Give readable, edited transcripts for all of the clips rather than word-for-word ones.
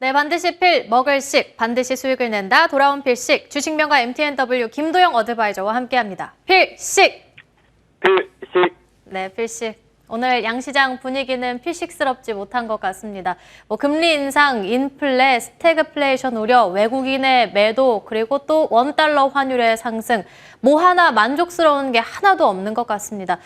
네, 반드시 먹을식, 반드시 수익을 낸다, 돌아온 필식, 주식명가 MTNW 김도영 어드바이저와 함께합니다. 필식! 필식. 네, 필식. 오늘 양시장 분위기는 필식스럽지 못한 것 같습니다. 금리 인상, 인플레, 스태그플레이션 우려, 외국인의 매도, 그리고 또 원달러 환율의 상승, 하나 만족스러운 게 하나도 없는 것 같습니다.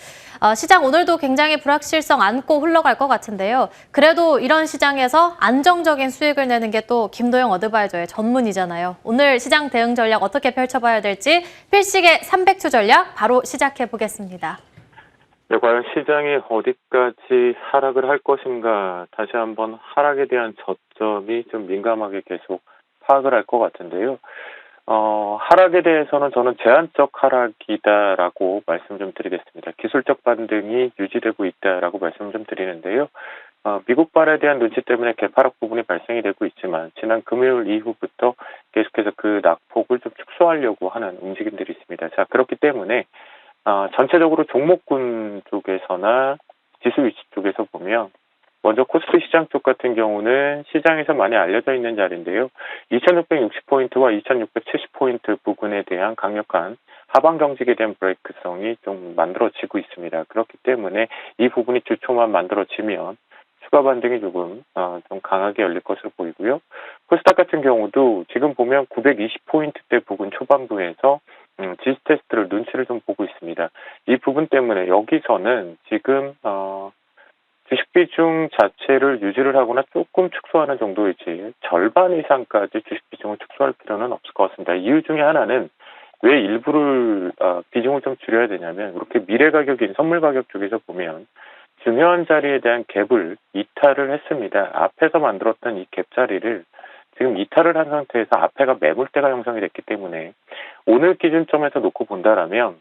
시장 오늘도 굉장히 불확실성 안고 흘러갈 것 같은데요. 그래도 이런 시장에서 안정적인 수익을 내는 게 또 김도영 어드바이저의 전문이잖아요. 오늘 시장 대응 전략 어떻게 펼쳐봐야 될지 필식의 300초 전략 바로 시작해 보겠습니다. 네, 과연 시장이 어디까지 하락을 할 것인가, 다시 한번 하락에 대한 저점이 좀 민감하게 계속 파악을 할 것 같은데요. 하락에 대해서는 저는 제한적 하락이다라고 말씀 좀 드리겠습니다. 기술적 반등이 유지되고 있다라고 말씀 좀 드리는데요. 미국발에 대한 눈치 때문에 개파락 부분이 발생이 되고 있지만 지난 금요일 이후부터 계속해서 그 낙폭을 좀 축소하려고 하는 움직임들이 있습니다. 자, 그렇기 때문에 전체적으로 종목군 쪽에서나 지수 위치 쪽에서 보면 먼저 코스피 시장 쪽 같은 경우는 시장에서 많이 알려져 있는 자리인데요. 2660포인트와 2670포인트 부근에 대한 강력한 하방 경직에 대한 브레이크성이 좀 만들어지고 있습니다. 그렇기 때문에 이 부분이 주초만 만들어지면 추가 반등이 조금 좀 강하게 열릴 것으로 보이고요. 코스닥 같은 경우도 지금 보면 920포인트대 부근 초반부에서 지지 테스트를 눈치를 좀 보고 있습니다. 이 부분 때문에 여기서는 지금 주식 비중 자체를 유지를 하거나 조금 축소하는 정도이지 절반 이상까지 주식 비중을 축소할 필요는 없을 것 같습니다. 이유 중에 하나는 왜 일부를 비중을 좀 줄여야 되냐면 이렇게 미래 가격인 선물 가격 쪽에서 보면 중요한 자리에 대한 갭을 이탈을 했습니다. 앞에서 만들었던 이 갭 자리를 지금 이탈을 한 상태에서 앞에가 매물대가 형성이 됐기 때문에 오늘 기준점에서 놓고 본다라면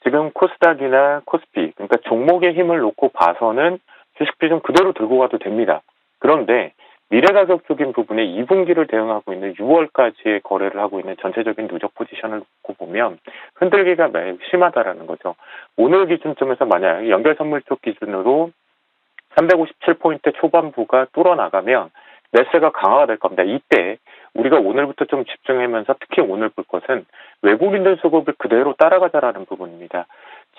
지금 코스닥이나 코스피, 그러니까 종목의 힘을 놓고 봐서는 주식 비중 그대로 들고 가도 됩니다. 그런데 미래 가격 쪽인 부분에 2분기를 대응하고 있는 6월까지의 거래를 하고 있는 전체적인 누적 포지션을 놓고 보면 흔들기가 매우 심하다라는 거죠. 오늘 기준점에서 만약 연결 선물 쪽 기준으로 357포인트 초반부가 뚫어나가면 매수가 강화가 될 겁니다. 이때 우리가 오늘부터 좀 집중하면서 특히 오늘 볼 것은 외국인들 수급을 그대로 따라가자라는 부분입니다.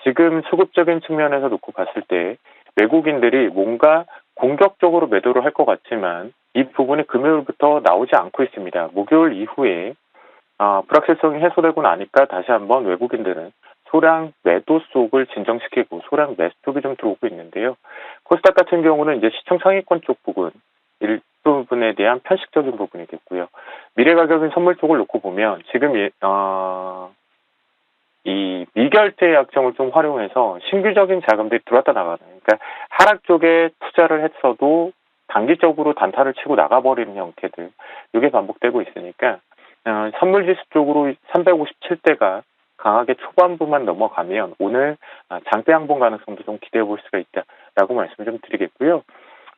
지금 수급적인 측면에서 놓고 봤을 때 외국인들이 뭔가 공격적으로 매도를 할 것 같지만 이 부분이 금요일부터 나오지 않고 있습니다. 목요일 이후에 불확실성이 해소되고 나니까 다시 한번 외국인들은 소량 매도 속을 진정시키고 소량 매수 쪽이 좀 들어오고 있는데요. 코스닥 같은 경우는 이제 시청 상위권 쪽 부분 일부분에 대한 편식적인 부분이겠고요. 미래 가격인 선물 쪽을 놓고 보면 지금 이 미결제 약정을 좀 활용해서 신규적인 자금들이 들어왔다 나가는, 그러니까 하락 쪽에 투자를 했어도 단기적으로 단타를 치고 나가버리는 형태들, 이게 반복되고 있으니까 선물지수 쪽으로 357대가 강하게 초반부만 넘어가면 오늘 장대 양봉 가능성도 좀 기대해 볼 수가 있다라고 말씀을 좀 드리겠고요.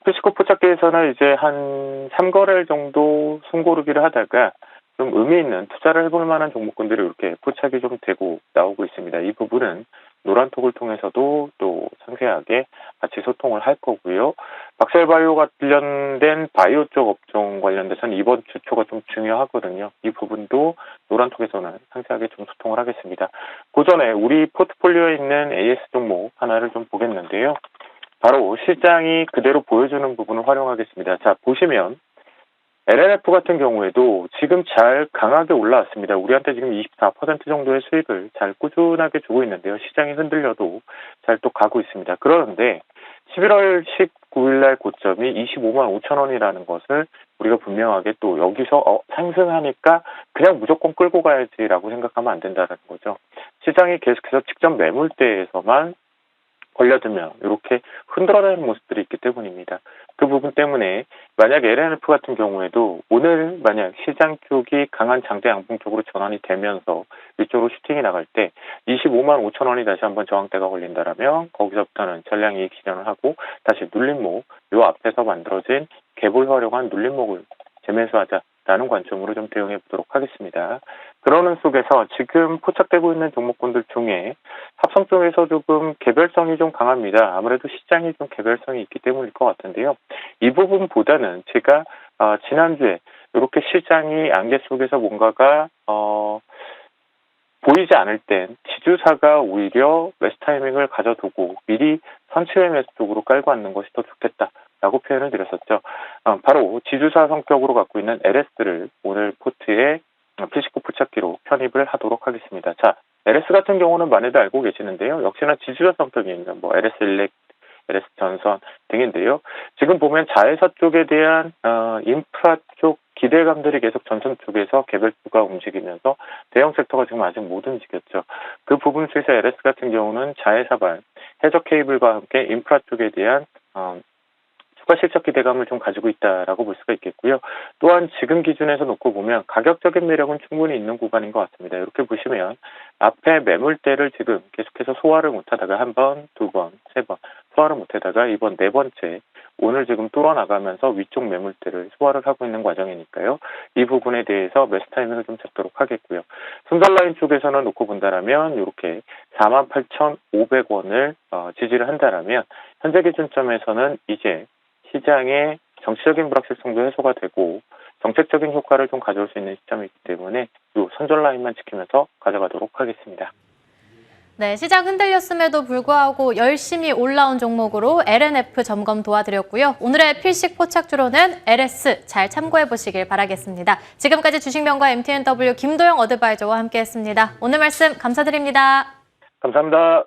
피시코 포착계에서는 이제 한 3거래일 정도 숨고르기를 하다가 좀 의미 있는 투자를 해볼 만한 종목군들이 이렇게 포착이 좀 되고 나오고 있습니다. 이 부분은 노란톡을 통해서도 또 상세하게 같이 소통을 할 거고요. 박셀바이오가 관련된 바이오 쪽 업종 관련돼서는 이번 주초가 좀 중요하거든요. 이 부분도 노란톡에서는 상세하게 좀 소통을 하겠습니다. 그 전에 우리 포트폴리오에 있는 AS 종목 하나를 좀 보겠는데요. 바로 시장이 그대로 보여주는 부분을 활용하겠습니다. 자, 보시면 LNF 같은 경우에도 지금 잘 강하게 올라왔습니다. 우리한테 지금 24% 정도의 수익을 잘 꾸준하게 주고 있는데요. 시장이 흔들려도 잘 또 가고 있습니다. 그런데 11월 19일 날 고점이 25만 5천 원이라는 것을 우리가 분명하게 또 여기서 상승하니까 그냥 무조건 끌고 가야지라고 생각하면 안 된다는 거죠. 시장이 계속해서 직전 매물대에서만 걸려들면 이렇게 흔들어내는 모습들이 있기 때문입니다. 그 부분 때문에 만약 LNF 같은 경우에도 오늘 만약 시장 쪽이 강한 장대 양봉 쪽으로 전환이 되면서 이쪽으로 슈팅이 나갈 때 25만 5천 원이 다시 한번 저항대가 걸린다라면 거기서부터는 전량이익 실현을 하고 다시 눌림목, 요 앞에서 만들어진 갭을 활용한 눌림목을 재매수하자라는 관점으로 좀 대응해 보도록 하겠습니다. 그러는 속에서 지금 포착되고 있는 종목군들 중에 합성 쪽에서 조금 개별성이 좀 강합니다. 아무래도 시장이 좀 개별성이 있기 때문일 것 같은데요. 이 부분보다는 제가 지난주에 이렇게 시장이 안개 속에서 뭔가가 보이지 않을 땐 지주사가 오히려 매수 타이밍을 가져두고 미리 선취회 매수 쪽으로 깔고 앉는 것이 더 좋겠다라고 표현을 드렸었죠. 바로 지주사 성격으로 갖고 있는 LS를 오늘 포트에 피시코 포착기로 편입을 하도록 하겠습니다. 자, LS 같은 경우는 많이들 알고 계시는데요. 역시나 지주사 성격이 있는 LS 일렉, LS 전선 등인데요. 지금 보면 자회사 쪽에 대한 인프라 쪽 기대감들이 계속 전선 쪽에서 개별주가 움직이면서 대형 섹터가 지금 아직 못 움직였죠. 그 부분 속에서 LS 같은 경우는 자회사발, 해저 케이블과 함께 인프라 쪽에 대한 추가 실적 기대감을 좀 가지고 있다라고 볼 수가 있겠고요. 또한 지금 기준에서 놓고 보면 가격적인 매력은 충분히 있는 구간인 것 같습니다. 이렇게 보시면 앞에 매물대를 지금 계속해서 소화를 못하다가 한 번, 두 번, 세 번 소화를 못하다가 이번 네 번째 오늘 지금 뚫어나가면서 위쪽 매물대를 소화를 하고 있는 과정이니까요. 이 부분에 대해서 매수 타이밍을 좀 잡도록 하겠고요. 손절라인 쪽에서는 놓고 본다라면 이렇게 48,500원을 지지를 한다라면 현재 기준점에서는 이제 시장의 정치적인 불확실성도 해소가 되고 정책적인 효과를 좀 가져올 수 있는 시점이기 때문에 이 손절 라인만 지키면서 가져가도록 하겠습니다. 네, 시장 흔들렸음에도 불구하고 열심히 올라온 종목으로 LNF 점검 도와드렸고요. 오늘의 필식 포착주로는 LS 잘 참고해 보시길 바라겠습니다. 지금까지 주식명가 MTNW 김도영 어드바이저와 함께했습니다. 오늘 말씀 감사드립니다. 감사합니다.